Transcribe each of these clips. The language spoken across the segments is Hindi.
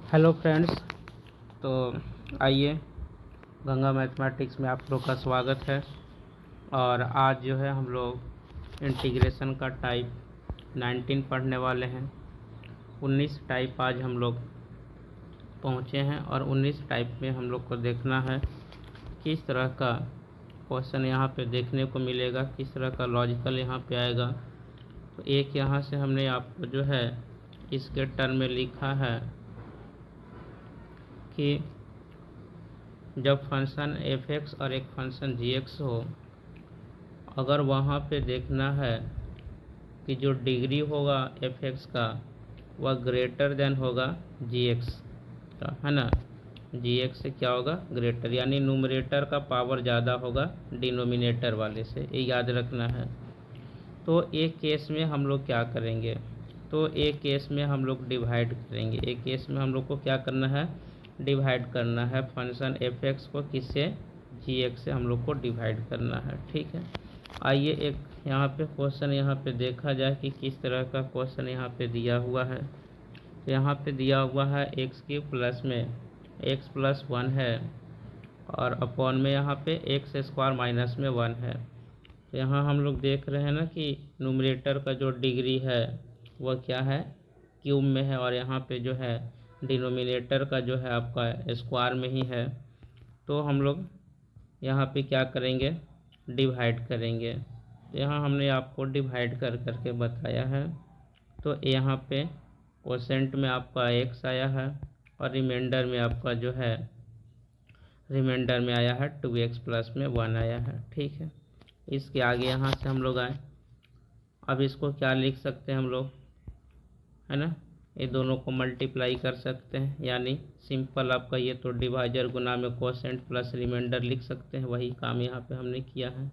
Hello friends. तो आइए, गंगा मैथमेटिक्स में आप लोग का स्वागत है। और आज जो है हम लोग इंटीग्रेशन का टाइप 19 पढ़ने वाले हैं। 19 टाइप आज हम लोग पहुँचे हैं और 19 टाइप में हम लोग को देखना है किस तरह का क्वेश्चन यहाँ पे देखने को मिलेगा, किस तरह का लॉजिकल यहाँ पे आएगा। तो एक यहाँ से हमने आपको जो है इसके टर्म में लिखा है कि जब फंक्शन f(x) और एक फंक्शन g(x) हो, अगर वहाँ पे देखना है कि जो डिग्री होगा f(x) का वह ग्रेटर देन होगा g(x) का, है ना। g(x) से क्या होगा? ग्रेटर, यानी न्यूमरेटर का पावर ज़्यादा होगा डिनोमिनेटर वाले से, ये याद रखना है। तो एक केस में हम लोग क्या करेंगे? तो एक केस में हम लोग डिवाइड करेंगे। एक केस में हम लोग को क्या करना है? डिवाइड करना है फंक्शन f(x) को किससे? g(x) से हम लोग को डिवाइड करना है। ठीक है, आइए एक यहाँ पे क्वेश्चन यहाँ पे देखा जाए कि किस तरह का क्वेश्चन यहाँ पे दिया हुआ है। तो यहाँ पे दिया हुआ है x³ प्लस में x+1 है और अपॉन में यहाँ पे x² माइनस में 1 है। तो यहाँ हम लोग देख रहे हैं ना कि न्यूमरेटर का जो डिग्री है वह क्या है? क्यूब में है, और यहाँ पे जो है डिनोमिनेटर का जो है आपका स्क्वायर में ही है। तो हम लोग यहाँ पे क्या करेंगे? डिवाइड करेंगे। तो यहाँ हमने आपको डिवाइड कर करके बताया है। तो यहाँ पे क्वोशेंट में आपका x आया है और रिमाइंडर में आपका जो है रिमाइंडर में आया है 2x प्लस में 1 आया है। ठीक है, इसके आगे यहाँ से हम लोग आए। अब इसको क्या लिख सकते हैं हम लोग, है ना, ये दोनों को मल्टीप्लाई कर सकते हैं, यानी सिंपल आपका ये तो डिवाइजर गुना में क्वोशेंट प्लस रिमाइंडर लिख सकते हैं। वही काम यहाँ पे हमने किया है।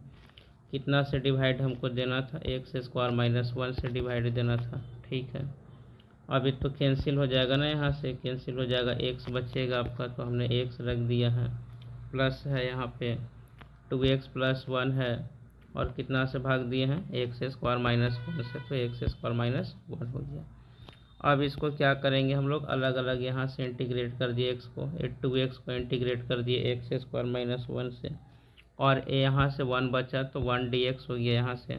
कितना से डिवाइड हमको देना था? x² माइनस 1 से डिवाइड देना था। ठीक है, अब ये तो कैंसिल हो जाएगा ना, यहाँ से कैंसिल हो जाएगा, x बचेगा आपका, तो हमने x रख दिया है। प्लस है यहाँ पे 2x प्लस 1 है और कितना से भाग दिए हैं? x² माइनस 1 से, तो x² माइनस 1 हो गया। अब इसको क्या करेंगे हम लोग? अलग अलग यहाँ से इंटीग्रेट कर दिए x को, 2x को इंटीग्रेट कर दिए x² माइनस 1 से, और यहाँ से 1 बचा तो 1 dx हो गया यहाँ से,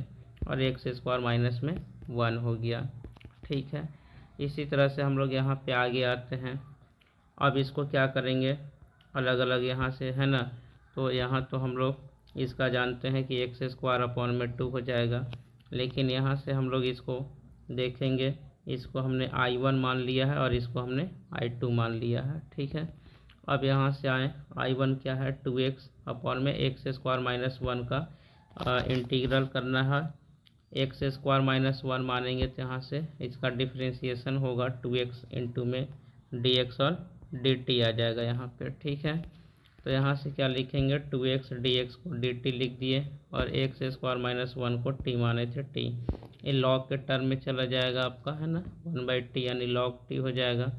और x² माइनस में 1 हो गया। ठीक है, इसी तरह से हम लोग यहाँ पे आगे आते हैं। अब इसको क्या करेंगे? अलग अलग यहाँ से, है ना। तो यहाँ तो हम लोग इसका जानते हैं कि x² अपॉन में 2 हो जाएगा, लेकिन यहाँ से हम लोग इसको देखेंगे, इसको हमने I1 मान लिया है और इसको हमने I2 मान लिया है। ठीक है, अब यहाँ से आए, I1 क्या है? 2x अपॉन में x² माइनस 1 का इंटीग्रल करना है। x² माइनस 1 मानेंगे तो यहाँ से इसका डिफ्रेंशिएशन होगा 2x इंटू में dx और dt आ जाएगा यहाँ पे। ठीक है, तो यहाँ से क्या लिखेंगे? 2x dx को dt लिख दिए और x² माइनस 1 को t माने थे t, ये लॉग के टर्म में चला जाएगा आपका, है ना। 1/t यानी लॉग t हो जाएगा,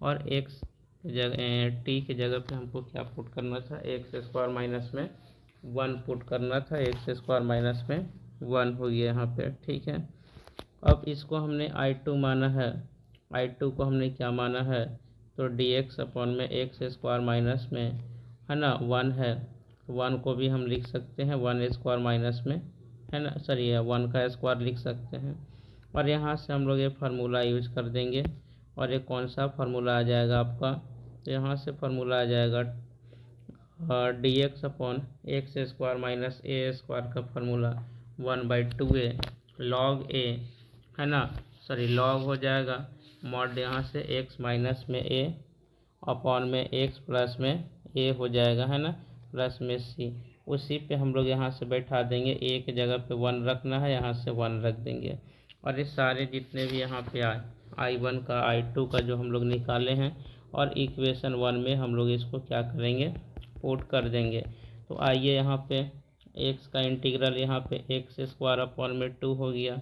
और x जगह t की जगह पे हमको क्या पुट करना था? x² माइनस में 1 पुट करना था, x² माइनस में 1 हो गया यहाँ पे। ठीक है, अब इसको हमने I2 माना है। I2 को हमने क्या माना है? तो dx अपॉन में x² माइनस में, है ना, 1 है, 1 को भी हम लिख सकते हैं 1² माइनस में, है ना, सॉरी 1 का स्क्वायर लिख सकते हैं। और यहाँ से हम लोग ये फार्मूला यूज कर देंगे, और ये कौन सा फार्मूला आ जाएगा आपका? तो यहाँ से फार्मूला आ जाएगा dx upon x² minus a² का फार्मूला 1/2a log a, है ना, सॉरी लॉग हो जाएगा मॉड यहाँ से x माइनस में a अपॉन में x प्लस में a हो जाएगा, है ना, प्लस में c। उसी पे हम लोग यहाँ से बैठा देंगे, a की जगह पे 1 रखना है, यहाँ से 1 रख देंगे। और ये सारे जितने भी यहाँ पे आए I1 का I2 का जो हम लोग निकाले हैं, और इक्वेशन 1 में हम लोग इसको क्या करेंगे? पुट कर देंगे। तो आइए यहाँ पे x का इंटीग्रल यहाँ पे x² अपॉन में 2 हो गया,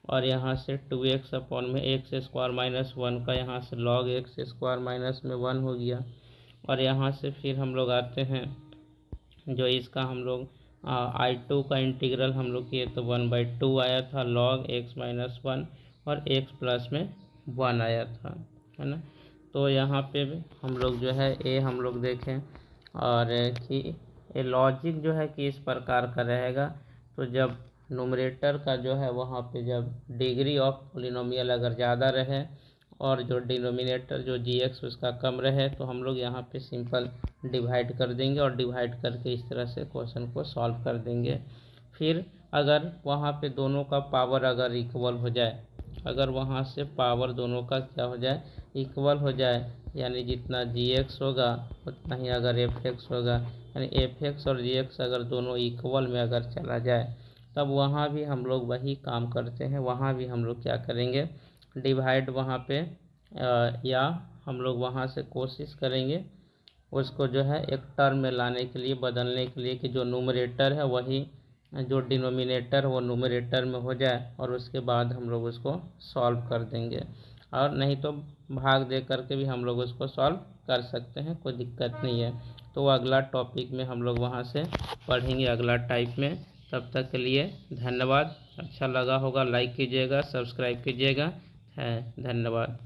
और यहाँ से 2x अपॉन में x² माइनस 1 का यहाँ से log x² माइनस में 1 हो गया। और यहाँ से फिर हम लोग आते हैं, जो इसका हम लोग I2 का इंटीग्रल हम लोग किए तो 1/2 आया था log x माइनस 1, और x प्लस में 1 आया था, है ना। तो यहाँ पे भी हम लोग जो है ए हम लोग देखें और कि ये लॉजिक जो है कि इस प्रकार का रहेगा। तो जब न्यूमरेटर का जो है वहाँ पे जब डिग्री ऑफ पोलिनोमियल अगर ज़्यादा रहे और जो डिनोमिनेटर जो जीएक्स उसका कम रहे तो हम लोग यहाँ पे सिंपल डिवाइड कर देंगे और डिवाइड करके इस तरह से क्वेश्चन को सॉल्व कर देंगे। फिर अगर वहाँ पे दोनों का पावर अगर इक्वल हो जाए, अगर वहाँ से पावर दोनों का क्या हो जाए, इक्वल हो जाए, यानी जितना जीएक्स होगा उतना ही अगर एफएक्स होगा, यानी एफएक्स और जीएक्स अगर दोनों इक्वल में अगर चला जाए तब वहाँ भी हम लोग वही काम करते हैं। वहाँ भी हम लोग क्या करेंगे, डिवाइड वहाँ पे या हम लोग वहाँ से कोशिश करेंगे उसको जो है एक टर्म में लाने के लिए, बदलने के लिए कि जो न्यूमरेटर है वही जो डिनोमिनेटर वो न्यूमरेटर में हो जाए और उसके बाद हम लोग उसको सॉल्व कर देंगे। और नहीं तो भाग दे करके भी हम लोग उसको सॉल्व कर सकते हैं, कोई दिक्कत नहीं है। तो अगला टॉपिक में हम लोग वहाँ से पढ़ेंगे, अगला टाइप में। तब तक के लिए धन्यवाद। अच्छा लगा होगा लाइक कीजिएगा, सब्सक्राइब कीजिएगा। है धन्यवाद।